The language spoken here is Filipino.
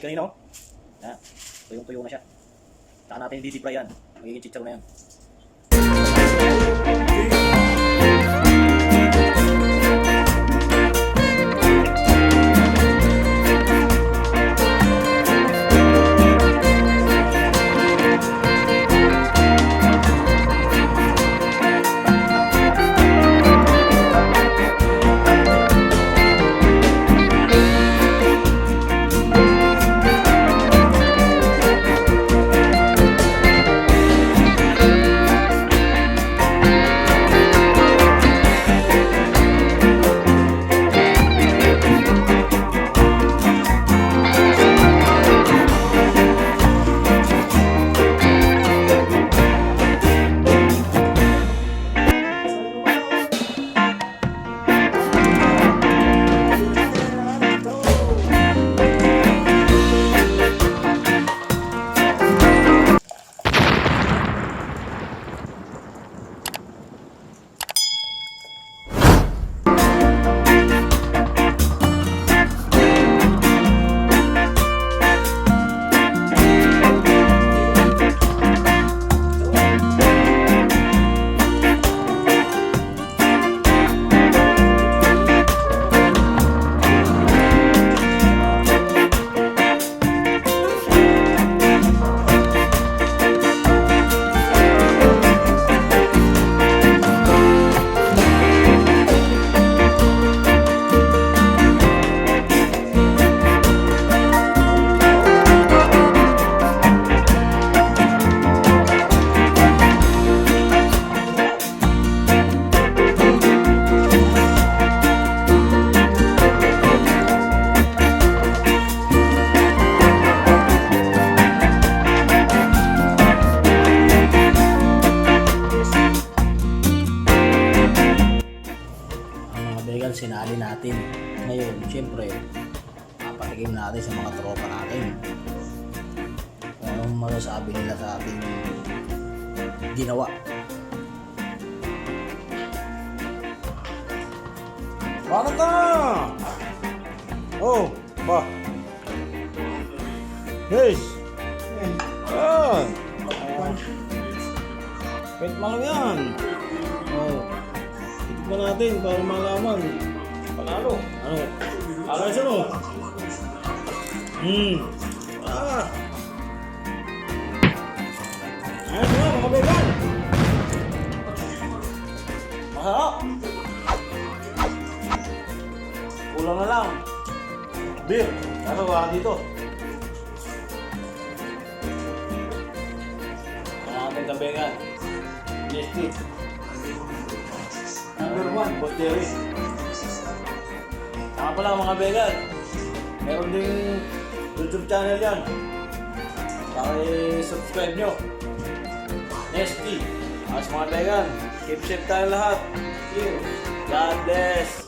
kanina, oh. Yan. Tuyong-tuyo na siya. Saka natin i-deep fry yan. Magiging chicharon na yan. Sinali natin. Ngayon, syempre, papatikim natin sa mga tropa natin. Kung anong masasabi nila sa ating ginawa. Paano ka? Oh, ba? Yes! Ah! Pet malam yan! Oh. Tignan natin para malaman. Panalo. Ano? Alas ano? Ah! Ayos na mga began! Masarap! Kulang na lang. Beer. Ano ba dito? Ang ating kabegan. GST. Number 1, Boss Jerry. Saka pala mga began, meron ding YouTube channel yan. Paki-subscribe nyo. Nesty. As mga began, keep safe tayo lahat. God bless.